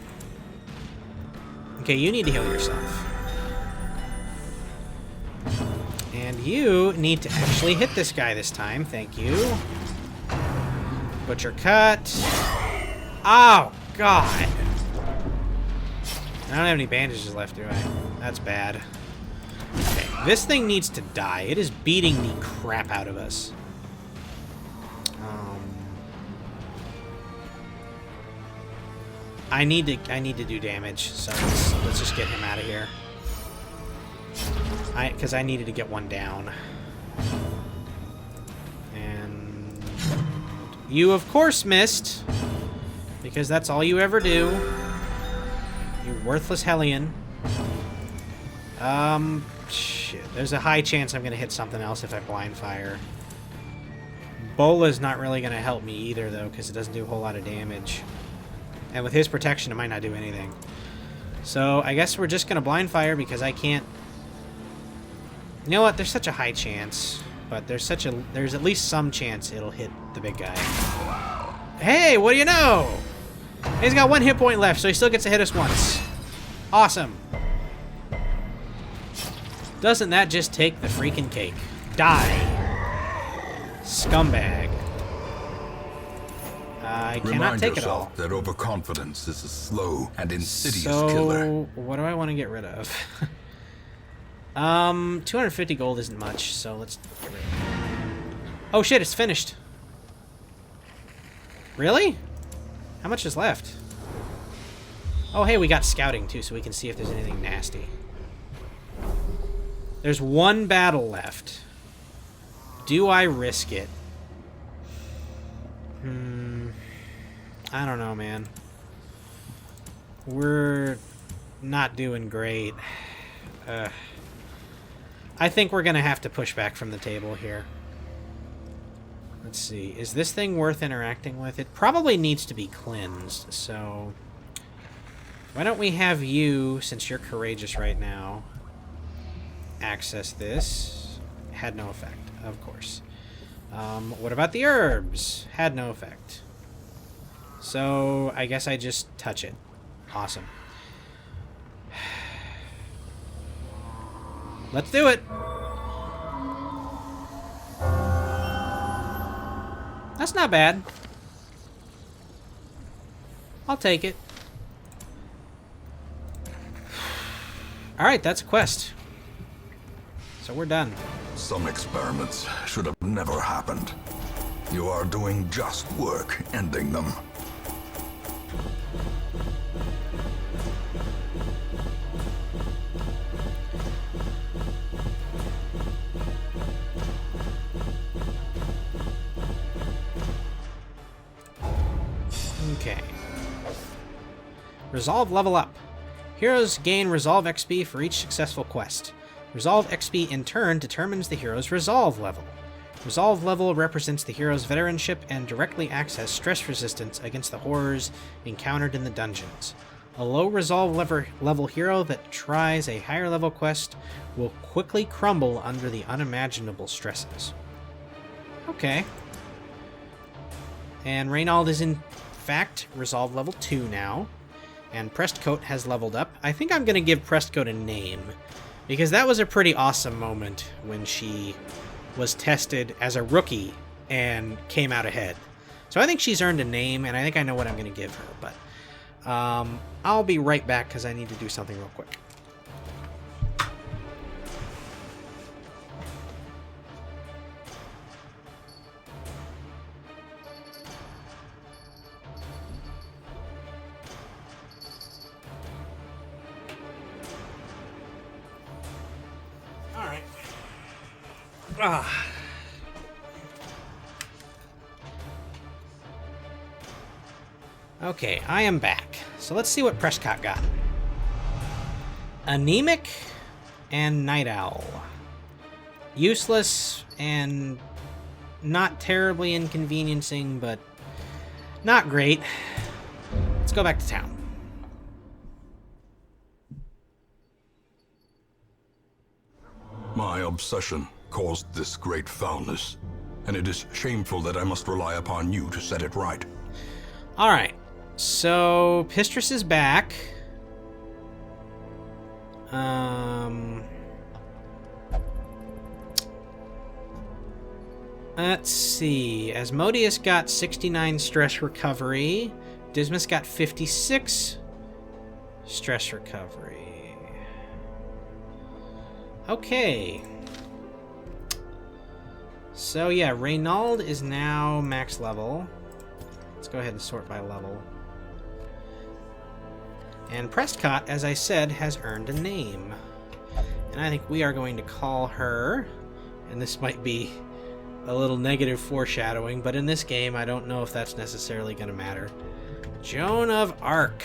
Okay, you need to heal yourself. And you need to actually hit this guy this time. Thank you. Butcher cut. Oh, God. I don't have any bandages left, do I? That's bad. Okay, this thing needs to die. It is beating the crap out of us. I need to do damage, so let's just get him out of here. Because I needed to get one down. And you, of course, missed. Because that's all you ever do. You worthless hellion. Shit. There's a high chance I'm going to hit something else if I blind fire. Bola's not really going to help me either, though, because it doesn't do a whole lot of damage. And with his protection, it might not do anything. So, I guess we're just going to blind fire because I can't... You know what? There's such a high chance. But there's at least some chance it'll hit the big guy. Hey, what do you know? He's got 1 hit point left, so he still gets to hit us once. Awesome. Doesn't that just take the freaking cake? Die. Scumbag. I cannot take it all.
Remind yourself that overconfidence is a slow and insidious
So,
killer.
what do I want to get rid of? 250 gold isn't much, so let's get rid of it. Oh shit, it's finished. Really? How much is left? Oh hey, we got scouting too, so we can see if there's anything nasty. There's 1 battle left. Do I risk it? I don't know, man. We're not doing great. I think we're gonna have to push back from the table here. Let's see. Is this thing worth interacting with? It probably needs to be cleansed, so... Why don't we have you, since you're courageous right now, access this? Had no effect, of course. What about the herbs? Had no effect. So, I guess I just touch it. Awesome. Let's do it! That's not bad. I'll take it. Alright, that's a quest. So we're done.
Some experiments should have never happened. You are doing just work ending them.
Okay. Resolve level up. Heroes gain Resolve XP for each successful quest. Resolve XP in turn determines the hero's Resolve level. Resolve level represents the hero's veteranship and directly acts as stress resistance against the horrors encountered in the dungeons. A low Resolve level hero that tries a higher level quest will quickly crumble under the unimaginable stresses. Okay. And Reynald is in fact Resolve level 2 now. And Prestcoat has leveled up. I think I'm going to give Prestcoat a name, because that was a pretty awesome moment when she was tested as a rookie and came out ahead. So I think she's earned a name, and I think I know what I'm going to give her. But I'll be right back because I need to do something real quick. All right. Okay, I am back. So let's see what Prescott got. Anemic and Night Owl. Useless and not terribly inconveniencing, but not great. Let's go back to town.
My obsession caused this great foulness, and it is shameful that I must rely upon you to set it right.
All right. So, Pistrus is back. Let's see. Asmodeus got 69 stress recovery. Dismas got 56 stress recovery. Okay. So, yeah, Reynald is now max level. Let's go ahead and sort by level. And Prescott, as I said, has earned a name. And I think we are going to call her, and this might be a little negative foreshadowing, but in this game, I don't know if that's necessarily going to matter. Joan of Arc.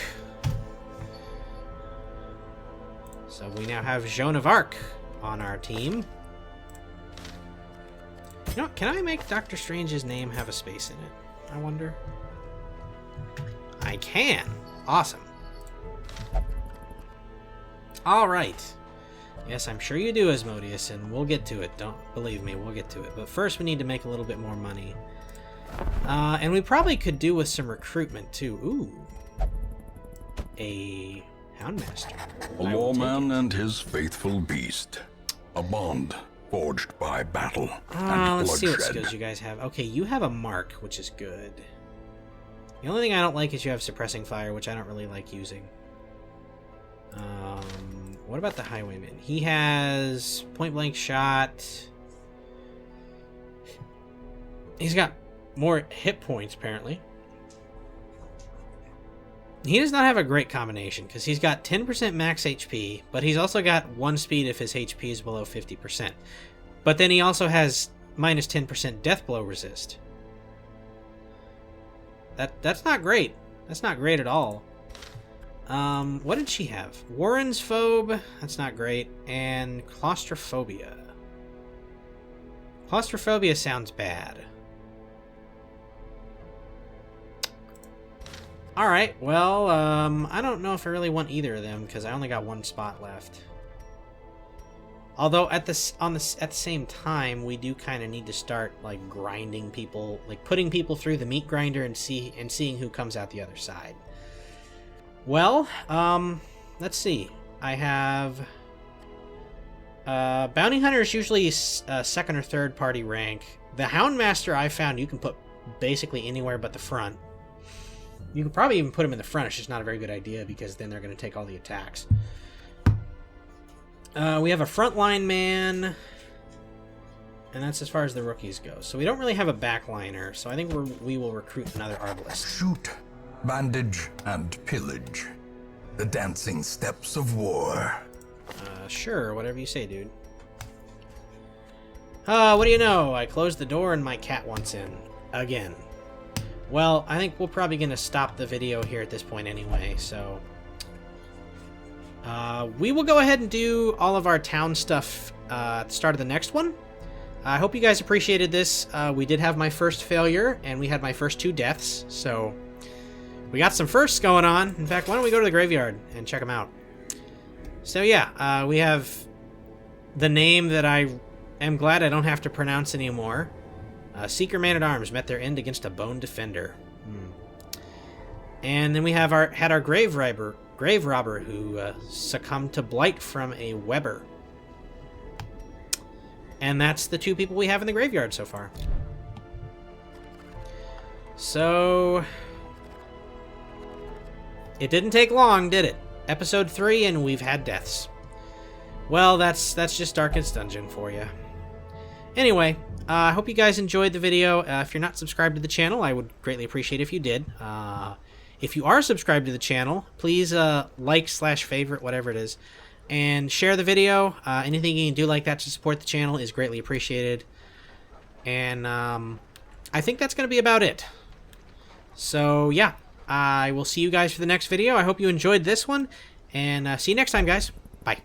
So we now have Joan of Arc on our team. You know, can I make Doctor Strange's name have a space in it? I wonder. I can. Awesome. All right. Yes, I'm sure you do, Asmodeus, and we'll get to it. Don't believe me, we'll get to it. But first, we need to make a little bit more money. And we probably could do with some recruitment, too. Ooh. A Houndmaster.
A lawman and his faithful beast. A bond forged by battle and
let's see what
bloodshed.
skills you guys have. Okay, you have a mark, which is good. The only thing I don't like is you have suppressing fire, which I don't really like using. What about the Highwayman? He has point-blank shot. He's got more hit points, apparently. He does not have a great combination, because he's got 10% max HP, but he's also got 1 speed if his HP is below 50%. But then he also has minus 10% death blow resist. That's not great. That's not great at all. What did she have? Warren's Phobe, that's not great, and Claustrophobia. Claustrophobia sounds bad. Alright, well, I don't know if I really want either of them, because I only got 1 spot left. Although, at the same time, we do kind of need to start, like, grinding people, like, putting people through the meat grinder and seeing who comes out the other side. Well, let's see. I have... Bounty Hunter is usually second or third party rank. The Houndmaster I found you can put basically anywhere but the front. You can probably even put them in the front. It's just not a very good idea because then they're going to take all the attacks. We have a frontline man. And that's as far as the rookies go. So we don't really have a backliner. So I think we will recruit another Arbalist.
Shoot, bandage, and pillage. The dancing steps of war.
Sure, whatever you say, dude. What do you know? I closed the door and my cat wants in. Again. Well, I think we're probably going to stop the video here at this point anyway, so... we will go ahead and do all of our town stuff at the start of the next one. I hope you guys appreciated this. We did have my first failure, and we had my first 2 deaths, so... we got some firsts going on. In fact, why don't we go to the graveyard and check them out? So yeah, we have the name that I am glad I don't have to pronounce anymore. Seeker Man-at-Arms met their end against a Bone Defender. And then we have our grave robber who succumbed to blight from a Weber. And that's the 2 people we have in the graveyard so far. So... It didn't take long, did it? Episode 3 and we've had deaths. Well, that's just Darkest Dungeon for you. Anyway, I hope you guys enjoyed the video. If you're not subscribed to the channel, I would greatly appreciate if you did. If you are subscribed to the channel, please like/favorite, whatever it is, and share the video. Anything you can do like that to support the channel is greatly appreciated. And I think that's going to be about it. So, yeah. I will see you guys for the next video. I hope you enjoyed this one, and see you next time, guys. Bye.